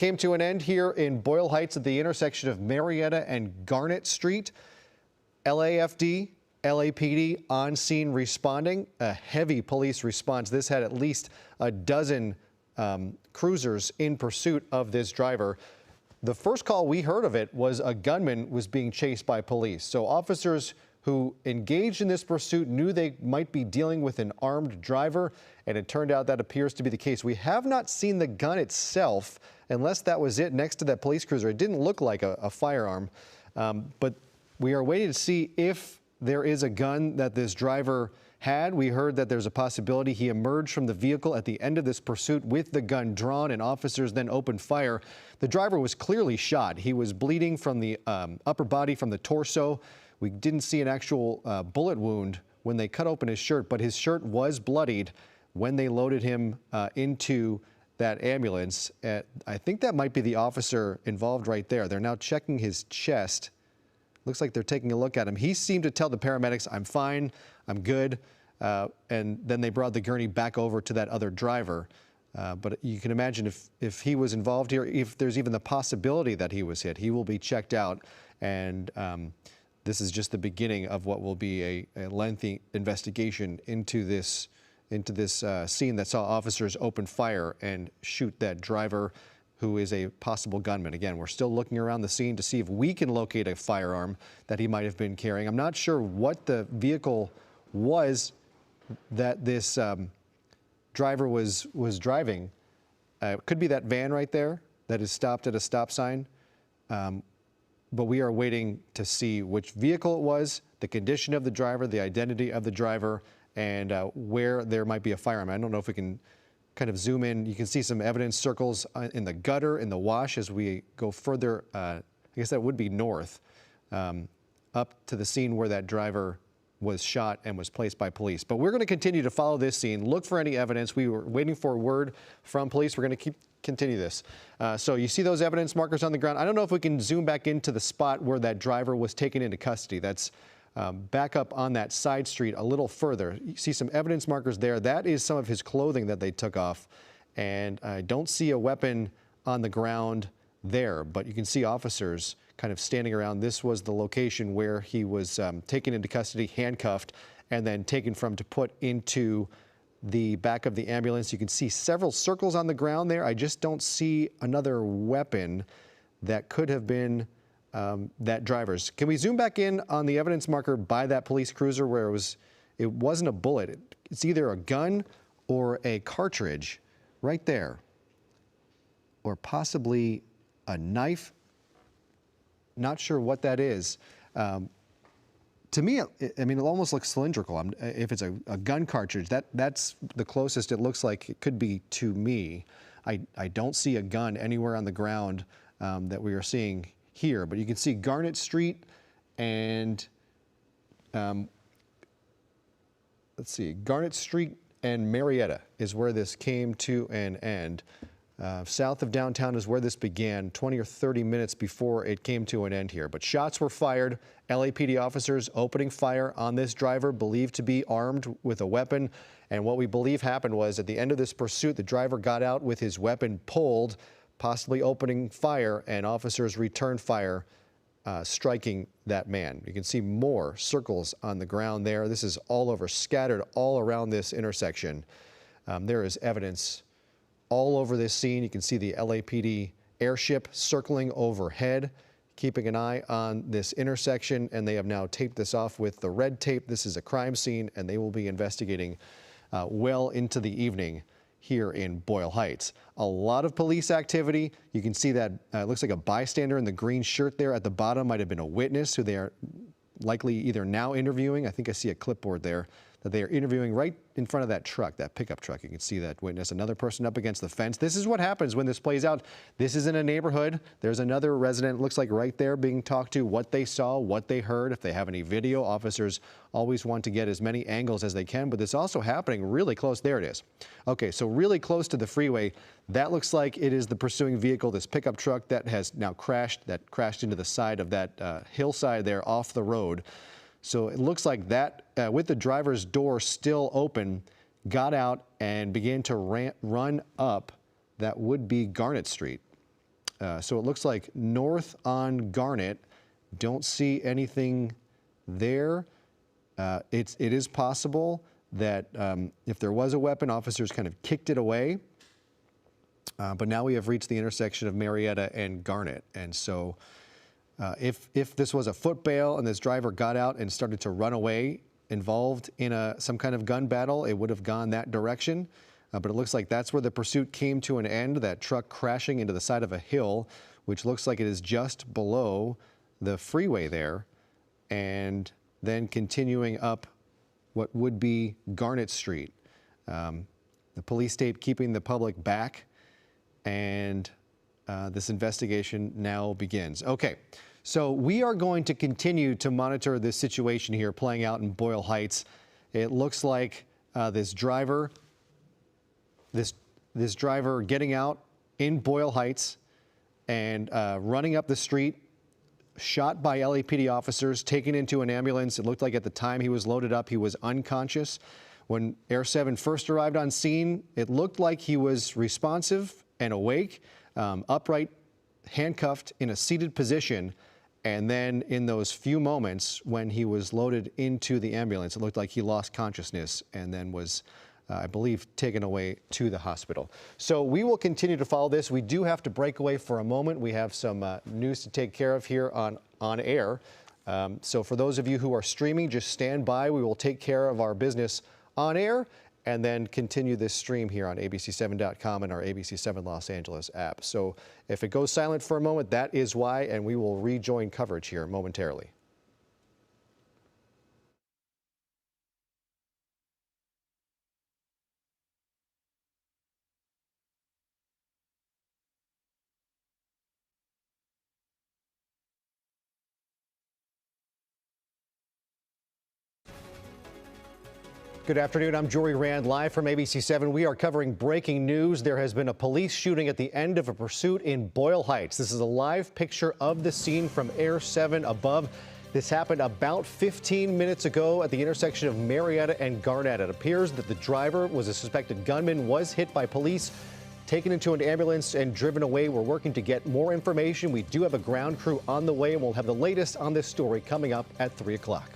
Came to an end here in Boyle Heights at the intersection of Marietta and Garnett Street. LAFD, LAPD on scene responding. A heavy police response. This had at least a dozen cruisers in pursuit of this driver. The first call we heard of it was a gunman was being chased by police. So officers who engaged in this pursuit knew they might be dealing with an armed driver, and it turned out that appears to be the case. We have not seen the gun itself, unless that was it next to that police cruiser. It didn't look like a firearm, but we are waiting to see if there is a gun that this driver had. We heard that there's a possibility he emerged from the vehicle at the end of this pursuit with the gun drawn, and officers then opened fire. The driver was clearly shot. He was bleeding from the upper body, from the torso. We didn't see an actual bullet wound when they cut open his shirt, but his shirt was bloodied when they loaded him into that ambulance. I think that might be the officer involved right there. They're now checking his chest. Looks like they're taking a look at him. He seemed to tell the paramedics, "I'm fine, I'm good." And then they brought the gurney back over to that other driver. But you can imagine if he was involved here, if there's even the possibility that he was hit, he will be checked out. And this is just the beginning of what will be a lengthy investigation into this scene that saw officers open fire and shoot that driver who is a possible gunman. Again, we're still looking around the scene to see if we can locate a firearm that he might have been carrying. I'm not sure what the vehicle was that this driver was driving. It could be that van right there that is stopped at a stop sign. But we are waiting to see which vehicle it was, the condition of the driver, the identity of the driver, and where there might be a firearm. I don't know if we can kind of zoom in. You can see some evidence circles in the gutter, in the wash as we go further, I guess that would be north, up to the scene where that driver was shot and was placed by police. But we're going to continue to follow this scene, look for any evidence. We were waiting for word from police. We're going to continue this. So you see those evidence markers on the ground. I don't know if we can zoom back into the spot where that driver was taken into custody. That's back up on that side street a little further. You see some evidence markers there. That is some of his clothing that they took off. And I don't see a weapon on the ground there, but you can see officers kind of standing around. This was the location where he was taken into custody, handcuffed, and then taken from to put into the back of the ambulance. You can see several circles on the ground there. I just don't see another weapon that could have been that driver's. Can we zoom back in on the evidence marker by that police cruiser where it wasn't a bullet? It's either a gun or a cartridge right there, or possibly a knife. Not sure what that is. To me, I mean, it almost looks cylindrical. If it's a gun cartridge, that's the closest it looks like it could be to me. I don't see a gun anywhere on the ground that we are seeing here, but you can see Garnett Street and let's see, Garnett Street and Marietta is where this came to an end. South of downtown is where this began, 20 or 30 minutes before it came to an end here. But shots were fired. LAPD officers opening fire on this driver, believed to be armed with a weapon. And what we believe happened was at the end of this pursuit, the driver got out with his weapon pulled, possibly opening fire, and officers returned fire, striking that man. You can see more circles on the ground there. This is all over, scattered all around this intersection. There is evidence all over this scene. You can see the LAPD airship circling overhead, keeping an eye on this intersection, and they have now taped this off with the red tape. This is a crime scene, and they will be investigating well into the evening here in Boyle Heights. A lot of police activity. You can see that it looks like a bystander in the green shirt there at the bottom might have been a witness who they are likely either now interviewing. I think I see a clipboard there that they are interviewing right in front of that truck, that pickup truck. You can see that witness, another person up against the fence. This is what happens when this plays out. This is in a neighborhood. There's another resident, looks like right there, being talked to, what they saw, what they heard. If they have any video, officers always want to get as many angles as they can, but this is also happening really close. There it is. Okay, so really close to the freeway. That looks like it is the pursuing vehicle, this pickup truck that has now crashed into the side of that hillside there off the road. So it looks like that, with the driver's door still open, got out and began to run up that would be Garnett Street. So it looks like north on Garnet. Don't see anything there. It is possible that if there was a weapon, officers kind of kicked it away. But now we have reached the intersection of Marietta and Garnet. And so if this was a foot bail and this driver got out and started to run away involved in some kind of gun battle, it would have gone that direction. But it looks like that's where the pursuit came to an end, that truck crashing into the side of a hill, which looks like it is just below the freeway there, and then continuing up what would be Garnet Street. The police tape keeping the public back, and this investigation now begins. Okay, so we are going to continue to monitor this situation here playing out in Boyle Heights. It looks like this driver getting out in Boyle Heights and running up the street, shot by LAPD officers, taken into an ambulance. It looked like at the time he was loaded up, he was unconscious. When Air 7 first arrived on scene, it looked like he was responsive and awake, upright, handcuffed in a seated position. And then in those few moments when he was loaded into the ambulance, it looked like he lost consciousness and then was I believe, taken away to the hospital. So we will continue to follow this. We do have to break away for a moment. We have some news to take care of here on air. So for those of you who are streaming, just stand by. We will take care of our business on air and then continue this stream here on abc7.com and our ABC7 Los Angeles app. So if it goes silent for a moment, that is why, and we will rejoin coverage here momentarily. Good afternoon. I'm Jory Rand, live from ABC7. We are covering breaking news. There has been a police shooting at the end of a pursuit in Boyle Heights. This is a live picture of the scene from Air 7 above. This happened about 15 minutes ago at the intersection of Marietta and Garnet. It appears that the driver was a suspected gunman, was hit by police, taken into an ambulance and driven away. We're working to get more information. We do have a ground crew on the way, and we'll have the latest on this story coming up at 3 o'clock.